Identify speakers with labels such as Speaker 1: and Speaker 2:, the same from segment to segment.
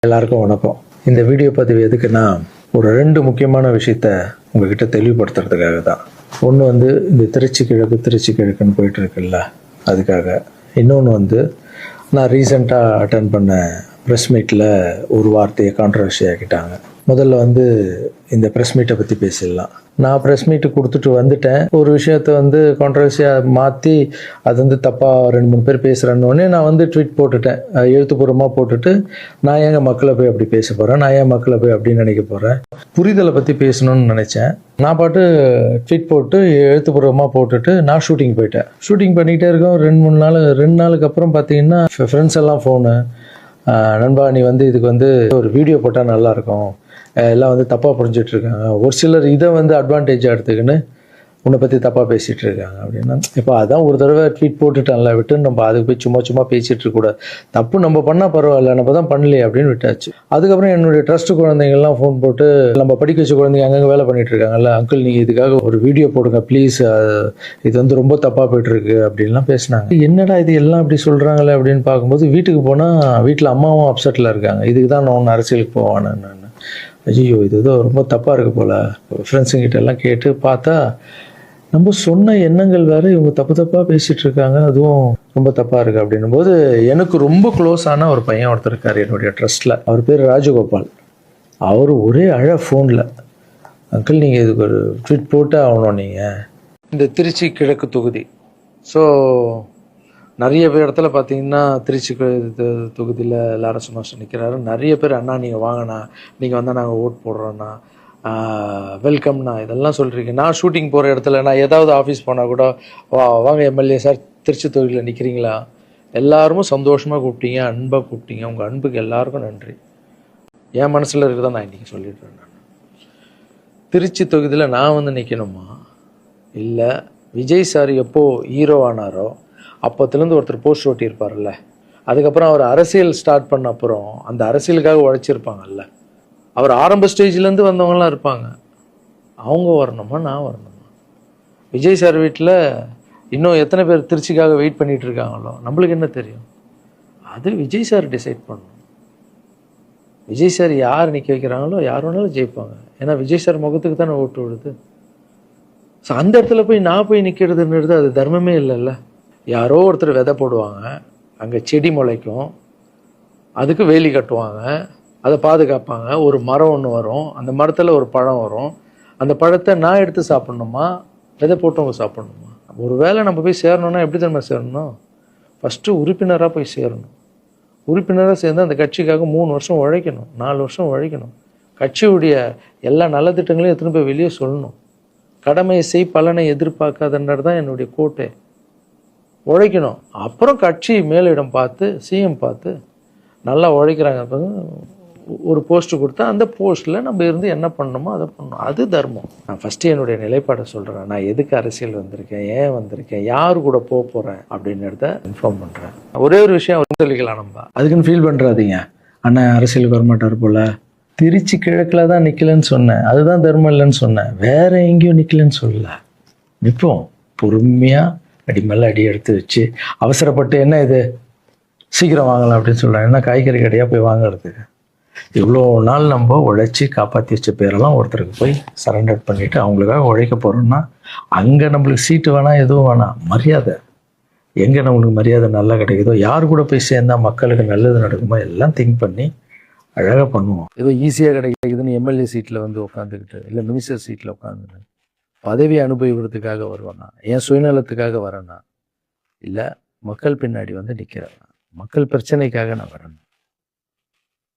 Speaker 1: எல்லாருக்கும் வணக்கம். இந்த வீடியோ பதிவு எதுக்குன்னா, ஒரு 2 முக்கியமான விஷயத்த உங்ககிட்ட தெளிவுபடுத்துறதுக்காக தான். ஒன்று இந்த திருச்சி கிழக்குன்னு போயிட்டு இருக்குல்ல, அதுக்காக. இன்னொன்று நான் ரீசெண்டாக அட்டன் பண்ண ப்ரெஸ் மீட்டில் ஒரு வார்த்தையை கான்ட்ரவர்சி ஆக்கிட்டாங்க. முதல்ல இந்த ப்ரெஸ் மீட்டை பற்றி பேசிடலாம். நான் ப்ரெஸ் மீட்டு கொடுத்துட்டு வந்துட்டேன். ஒரு விஷயத்த கான்ட்ரவர்சியாக மாற்றி அது தப்பாக 2-3 பேர் பேசுகிறேன்னொடனே நான் ட்வீட் போட்டுட்டேன். எழுத்துப்பூர்வமாக போட்டுட்டு, நான் ஏங்க மக்களை போய் அப்படி பேச போகிறேன், நான் ஏன் மக்களை போய் அப்படின்னு நினைக்க போகிறேன், புரிதலை பற்றி பேசணும்னு நினச்சேன். நான் பாட்டு ட்வீட் போட்டு எழுத்துப்பூர்வமாக போட்டுட்டு நான் ஷூட்டிங் போயிட்டேன். ஷூட்டிங் பண்ணிக்கிட்டே இருக்கோம். 2 நாளுக்கு அப்புறம் பார்த்தீங்கன்னா ஃப்ரெண்ட்ஸ் எல்லாம் ஃபோனு, நண்பா நீ இதுக்கு ஒரு வீடியோ போட்டால் நல்லாயிருக்கும், எல்லாம் தப்பாக புரிஞ்சிட்டு இருக்காங்க, ஒரு சிலர் இதை அட்வான்டேஜாக எடுத்துக்கின்னு உன்னை பற்றி தப்பாக பேசிகிட்டு இருக்காங்க அப்படின்னா, இப்போ அதான் ஒரு தடவை ட்வீட் போட்டுட்டான்ல, விட்டு நம்ம அதுக்கு போய் சும்மா பேசிகிட்டு இருக்கக்கூடாது. தப்பு நம்ம பண்ணால் பரவாயில்ல, நம்ம தான் பண்ணலையே அப்படின்னு விட்டாச்சு. அதுக்கப்புறம் என்னுடைய ட்ரஸ்ட் குழந்தைங்கள்லாம் ஃபோன் போட்டு, நம்ம படிக்க வச்ச குழந்தைங்க அங்கங்கே வேலை பண்ணிகிட்டு இருக்காங்கல்ல, அங்கிள் நீங்கள் இதுக்காக ஒரு வீடியோ போடுங்க ப்ளீஸ், இது ரொம்ப தப்பாக போய்ட்டுருக்கு அப்படின்லாம் பேசினாங்க. என்னடா இது எல்லாம் இப்படி சொல்கிறாங்களே அப்படின்னு பார்க்கும்போது, வீட்டுக்கு போனால் வீட்டில் அம்மாவும் அப்செட்டில் இருக்காங்க. இதுக்கு தான் நான் ஒன்று அரசியலுக்கு போவானு. ஐயோ இது ஏதோ ரொம்ப தப்பாக இருக்குது போல். ஃப்ரெண்ட்ஸுங்கிட்ட எல்லாம் கேட்டு பார்த்தா, நம்ம சொன்ன எண்ணங்கள் வேறு, இவங்க தப்பாக பேசிகிட்டு இருக்காங்க, அதுவும் ரொம்ப தப்பாக இருக்குது அப்படின்னும் போது, எனக்கு ரொம்ப க்ளோஸான ஒரு பையன் ஒருத்தர் இருக்கார் என்னுடைய ட்ரஸ்ட்டில். அவர் பேர் ராஜகோபால். அவர் ஒரே ஃபோனில், அங்கிள் நீங்கள் இதுக்கு ஒரு ட்வீட் போட்டு ஆகணும், நீங்கள் இந்த திருச்சி கிழக்கு தொகுதி. ஸோ நிறைய பேர் இடத்துல பார்த்தீங்கன்னா திருச்சி தொகுதியில் எல்லாரும் சும்மா நிற்கிறாரு. நிறைய பேர் அண்ணா நீங்கள் வாங்கண்ணா, நீங்கள் வந்தால் நாங்கள் ஓட் போடுறோண்ணா, வெல்கம்ண்ணா இதெல்லாம் சொல்கிறீங்க. நான் ஷூட்டிங் போகிற இடத்துல நான் ஏதாவது ஆஃபீஸ் போனால் கூட, வாங்க எம்எல்ஏ சார் திருச்சி தொகுதியில் நிற்கிறீங்களா, எல்லாரும் சந்தோஷமாக கூப்பிட்டீங்க, அன்பாக கூப்பிட்டீங்க. உங்கள் அன்புக்கு எல்லாருக்கும் நன்றி. என் மனசில் இருக்கிறதா நான் இன்றைக்கி சொல்லிடுறேன். நான் திருச்சி தொகுதியில் நான் நிற்கணுமா, இல்லை விஜய் சார் எப்போது ஹீரோ ஆனாரோ அப்போத்துலேருந்து ஒருத்தர் போஸ்ட் ஓட்டியிருப்பார்ல, அதுக்கப்புறம் அவர் அரசியல் ஸ்டார்ட் பண்ண அப்புறம் அந்த அரசியலுக்காக உழைச்சிருப்பாங்கல்ல, அவர் ஆரம்ப ஸ்டேஜ்லேருந்து வந்தவங்களாம் இருப்பாங்க, அவங்க வரணுமா நான் வரணுமா? விஜய் சார் வீட்டில் இன்னும் எத்தனை பேர் திருச்சிக்காக வெயிட் பண்ணிகிட்டு இருக்காங்களோ நம்மளுக்கு என்ன தெரியும்? அது விஜய் சார் டிசைட் பண்ணணும். விஜய் சார் யார் நிற்க வைக்கிறாங்களோ யார் வேணாலும் ஜெயிப்பாங்க. ஏன்னா விஜய் சார் முகத்துக்கு தானே ஓட்டு விடுது. ஸோ அந்த இடத்துல போய் நான் போய் நிற்கிறதுன்றது அது தர்மமே இல்லைல்ல. யாரோ ஒருத்தர் விதை போடுவாங்க, அங்கே செடி முளைக்கும், அதுக்கு வேலி கட்டுவாங்க, அதை பாதுகாப்பாங்க. ஒரு மரம் ஒன்று வரும், அந்த மரத்தில் ஒரு பழம் வரும். அந்த பழத்தை நான் எடுத்து சாப்பிட்ணுமா, விதை போட்டவங்க சாப்பிட்ணுமா? ஒரு வேளை நம்ம போய் சேரணும்னா எப்படி நம்ம சேரணும்? ஃபஸ்ட்டு உறுப்பினராக போய் சேரணும். உறுப்பினராக சேர்ந்து அந்த கட்சிக்காக 3 வருஷம் உழைக்கணும், 4 வருஷம் உழைக்கணும். கட்சியுடைய எல்லா நலத்திட்டங்களையும் எத்தனை போய் வெளியே சொல்லணும். கடமையை செய் பலனை எதிர்பார்க்காதன்றது தான் என்னுடைய கோட்டை. உழைக்கணும். அப்புறம் கட்சி மேலிடம் பார்த்து, சிஎம் பார்த்து நல்லா உழைக்கிறாங்க, ஒரு போஸ்ட்டு கொடுத்தா அந்த போஸ்ட்டில் நம்ம இருந்து என்ன பண்ணணுமோ அதை பண்ணணும். அது தர்மம். நான் ஃபஸ்ட்டு என்னுடைய நிலைப்பாடை சொல்கிறேன். நான் எதுக்கு அரசியல் வந்திருக்கேன், ஏன் வந்திருக்கேன், யார் கூட போகிறேன் அப்படின்றத இன்ஃபார்ம் பண்ணுறேன். ஒரே ஒரு விஷயம் சொல்லிக்கலாம், நம்ம அதுக்குன்னு ஃபீல் பண்ணுறாதீங்க, அண்ணன் அரசியலுக்கு வரமாட்டார் போல். திருச்சி கிழக்கில் தான் நிற்கலன்னு சொன்னேன், அதுதான் தர்மம் இல்லைன்னு சொன்னேன். வேறு எங்கேயும் நிற்கலன்னு சொல்லல. நிற்போம் பொறுமையாக, அடி மேலே அடி எடுத்து வச்சு, அவசரப்பட்டு என்ன இது சீக்கிரம் வாங்கலாம் அப்படின்னு சொல்கிறாங்க. என்ன காய்கறி கடையாக போய் வாங்குறதுக்கு? இவ்வளோ நாள் நம்ம உழைச்சி காப்பாற்றி வச்ச பேரெல்லாம் ஒருத்தருக்கு போய் சரண்டர் பண்ணிவிட்டு அவங்களுக்காக உழைக்க போகிறோம்னா, அங்கே நம்மளுக்கு சீட்டு வேணாம், எதுவும் வேணாம், மரியாதை. எங்கே நம்மளுக்கு மரியாதை நல்லா கிடைக்குதோ, யார் கூட போய் சேர்ந்தால் மக்களுக்கு நல்லது நடக்குமோ எல்லாம் திங்க் பண்ணி அழகாக பண்ணுவோம். ஏதோ ஈஸியாக கிடைக்குதுன்னு எம்எல்ஏ சீட்டில் உட்காந்துக்கிட்டு, இல்லை மினிஸ்டர் சீட்டில் உட்காந்துட்டு பதவி அனுபவிக்கிறதுக்காக வருவானா, என் சுயநலத்துக்காக வரேனா, இல்லை மக்கள் பின்னாடி நிற்கிறேன், மக்கள் பிரச்சனைக்காக நான் வரேன்.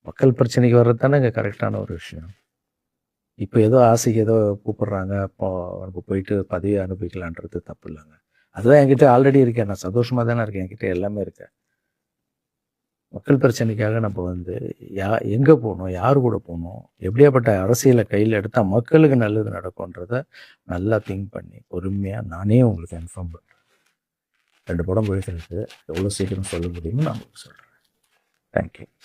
Speaker 1: மக்கள் பிரச்சனைக்கு வர்றது தானே இங்கே கரெக்டான ஒரு விஷயம். இப்போ ஏதோ ஆசைக்கு ஏதோ கூப்பிட்றாங்க, அப்போ நம்ம போயிட்டு பதவியை அனுபவிக்கலான்றது தப்பு இல்லைங்க. அதுதான் என்கிட்ட ஆல்ரெடி இருக்கேன், நான் சந்தோஷமாக தானே இருக்கேன், என்கிட்ட எல்லாமே இருக்கேன். மக்கள் பிரச்சனைக்காக நம்ம எங்கே போகணும், யார் கூட போகணும், எப்படியாப்பட்ட அரசியலை கையில் எடுத்தால் மக்களுக்கு நல்லது நடக்கும்ன்றத நல்லா திங்க் பண்ணி பொறுமையாக நானே உங்களுக்கு இன்ஃபார்ம் பண்ணுறேன். 2 படம் போயிட்டு எவ்வளோ சீக்கிரம் சொல்ல முடியுமோ நான் உங்களுக்கு சொல்கிறேன். தேங்க்யூ.